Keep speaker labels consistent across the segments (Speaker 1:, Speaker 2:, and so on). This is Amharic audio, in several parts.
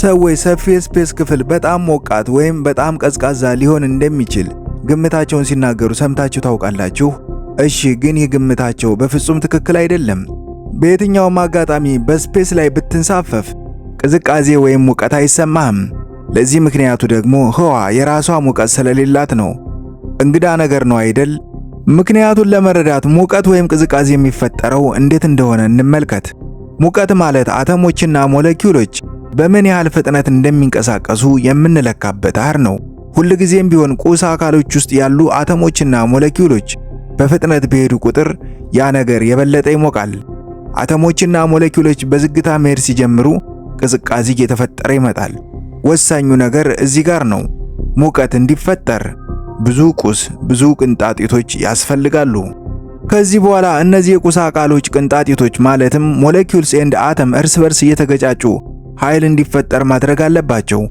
Speaker 1: ሰዎች ሰፊ የስፔስ ክፍል በጣም ሞቃት ወይም በጣም ቀዝቃዛ ሊሆን እንደሚችል ግምታቸውን ሲናገሩ ሰምታችሁ ታውቃላችሁ? እሺ፣ ግን ይህ ግምታቸው በፍጹም ትክክል አይደለም። በየትኛውም አጋጣሚ በስፔስ ላይ ብትንሳፈፍ ቅዝቃዜ ወይም ሙቀት አይሰማህም። ለዚህ ምክንያቱ ደግሞ ህዋ የራሷ ሙቀት ስለሌላት ነው። እንግዳ ነገር ነው አይደል? ምክንያቱን ለመረዳት ሙቀት ወይም ቅዝቃዜ የሚፈጠረው እንዴት እንደሆነ እንመልከት። ሙቀት ማለት አተሞችና ሞለኪውሎች በምን ያህል ፍጥነት እንደሚንቀሳቀሱ የምንለካበት አሃድ ነው። ሁልጊዜም ቢሆን ቁስ አካሎች ውስጥ ያሉ አተሞችና ሞለኪውሎች በፍጥነት በሄዱ ቁጥር ያ ነገር የበለጠ ይሞቃል። አተሞችና ሞለኪውሎች በዝግታ መሄድ ሲጀምሩ ቅዝቃዜ እየተፈጠረ ይመጣል። ወሳኙ ነገር እዚህ ጋር ነው። ሙቀት እንዲፈጠር ብዙ ቁስ፣ ብዙ ቅንጣጢቶች ያስፈልጋሉ። ከዚህ በኋላ እነዚህ የቁስ አካሎች ቅንጣጢቶች ማለትም ሞለኪውልስ ኤንድ አተም እርስ በርስ እየተገጫጩ ኃይል እንዲፈጠር ማድረግ አለባቸው።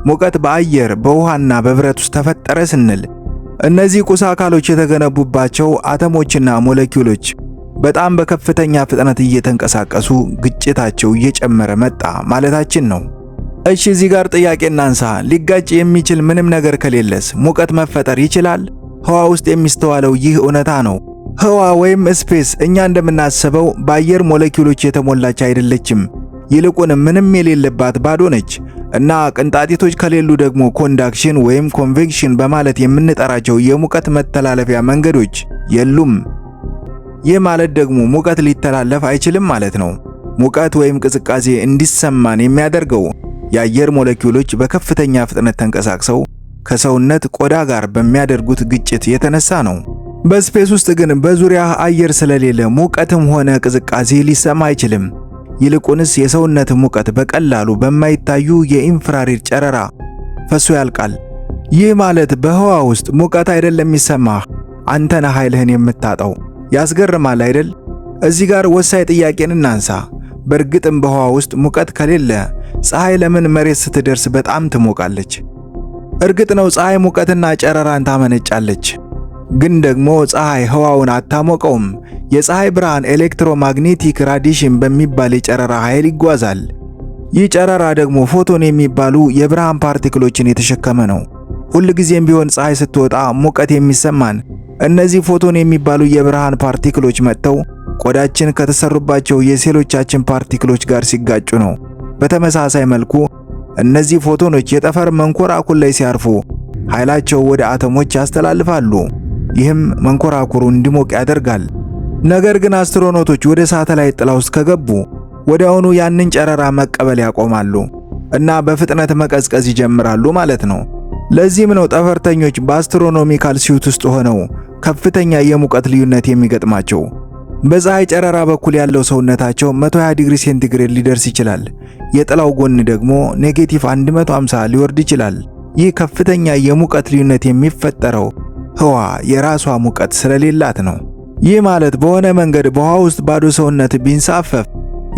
Speaker 1: ሙቀት በአየር በውሃና በብረት ውስጥ ተፈጠረ ስንል እነዚህ ቁስ አካሎች የተገነቡባቸው አተሞችና ሞለኪውሎች በጣም በከፍተኛ ፍጥነት እየተንቀሳቀሱ ግጭታቸው እየጨመረ መጣ ማለታችን ነው። እሺ፣ እዚህ ጋር ጥያቄ እናንሳ። ሊጋጭ የሚችል ምንም ነገር ከሌለስ ሙቀት መፈጠር ይችላል? ህዋ ውስጥ የሚስተዋለው ይህ እውነታ ነው። ህዋ ወይም ስፔስ እኛ እንደምናስበው በአየር ሞለኪውሎች የተሞላች አይደለችም። ይልቁንም ምንም የሌለባት ባዶ ነች እና ቅንጣጢቶች ከሌሉ ደግሞ ኮንዳክሽን ወይም ኮንቬክሽን በማለት የምንጠራቸው የሙቀት መተላለፊያ መንገዶች የሉም። ይህ ማለት ደግሞ ሙቀት ሊተላለፍ አይችልም ማለት ነው። ሙቀት ወይም ቅዝቃዜ እንዲሰማን የሚያደርገው የአየር ሞለኪውሎች በከፍተኛ ፍጥነት ተንቀሳቅሰው ከሰውነት ቆዳ ጋር በሚያደርጉት ግጭት የተነሳ ነው። በስፔስ ውስጥ ግን በዙሪያ አየር ስለሌለ ሙቀትም ሆነ ቅዝቃዜ ሊሰማ አይችልም። ይልቁንስ የሰውነት ሙቀት በቀላሉ በማይታዩ የኢንፍራሬድ ጨረራ ፈሶ ያልቃል። ይህ ማለት በህዋ ውስጥ ሙቀት አይደለም የሚሰማህ፣ አንተ ነህ ኃይልህን የምታጣው። ያስገርማል አይደል? እዚህ ጋር ወሳኝ ጥያቄን እናንሳ። በእርግጥም በህዋ ውስጥ ሙቀት ከሌለ ፀሐይ ለምን መሬት ስትደርስ በጣም ትሞቃለች? እርግጥ ነው ፀሐይ ሙቀትና ጨረራን ታመነጫለች። ግን ደግሞ ፀሐይ ህዋውን አታሞቀውም። የፀሐይ ብርሃን ኤሌክትሮማግኔቲክ ራዲሽን በሚባል የጨረራ ኃይል ይጓዛል። ይህ ጨረራ ደግሞ ፎቶን የሚባሉ የብርሃን ፓርቲክሎችን የተሸከመ ነው። ሁልጊዜም ቢሆን ፀሐይ ስትወጣ ሙቀት የሚሰማን እነዚህ ፎቶን የሚባሉ የብርሃን ፓርቲክሎች መጥተው ቆዳችን ከተሰሩባቸው የሴሎቻችን ፓርቲክሎች ጋር ሲጋጩ ነው። በተመሳሳይ መልኩ እነዚህ ፎቶኖች የጠፈር መንኮራኩር ላይ ሲያርፉ ኃይላቸው ወደ አተሞች ያስተላልፋሉ። ይህም መንኮራኩሩ እንዲሞቅ ያደርጋል። ነገር ግን አስትሮኖቶች ወደ ሳተላይት ጥላ ውስጥ ከገቡ ወዲያውኑ ያንን ጨረራ መቀበል ያቆማሉ እና በፍጥነት መቀዝቀዝ ይጀምራሉ ማለት ነው። ለዚህም ነው ጠፈርተኞች በአስትሮኖሚካል ሲዩት ውስጥ ሆነው ከፍተኛ የሙቀት ልዩነት የሚገጥማቸው። በፀሐይ ጨረራ በኩል ያለው ሰውነታቸው 120 ዲግሪ ሴንቲግሬድ ሊደርስ ይችላል። የጥላው ጎን ደግሞ ኔጌቲቭ 150 ሊወርድ ይችላል። ይህ ከፍተኛ የሙቀት ልዩነት የሚፈጠረው ህዋ የራሷ ሙቀት ስለሌላት ነው። ይህ ማለት በሆነ መንገድ በህዋ ውስጥ ባዶ ሰውነት ቢንሳፈፍ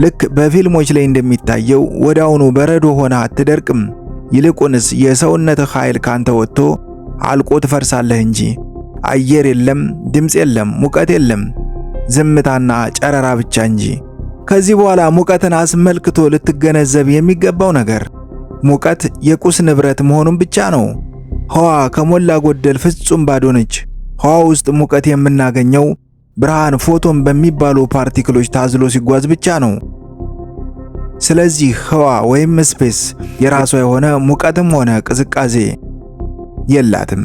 Speaker 1: ልክ በፊልሞች ላይ እንደሚታየው ወዲያውኑ በረዶ ሆነ አትደርቅም። ይልቁንስ የሰውነት ኃይል ካንተ ወጥቶ አልቆ ትፈርሳለህ እንጂ አየር የለም፣ ድምፅ የለም፣ ሙቀት የለም፣ ዝምታና ጨረራ ብቻ እንጂ። ከዚህ በኋላ ሙቀትን አስመልክቶ ልትገነዘብ የሚገባው ነገር ሙቀት የቁስ ንብረት መሆኑን ብቻ ነው። ህዋ ከሞላ ጎደል ፍጹም ባዶ ነች። ህዋ ውስጥ ሙቀት የምናገኘው ብርሃን ፎቶን በሚባሉ ፓርቲክሎች ታዝሎ ሲጓዝ ብቻ ነው። ስለዚህ ህዋ ወይም ስፔስ የራሷ የሆነ ሙቀትም ሆነ ቅዝቃዜ የላትም።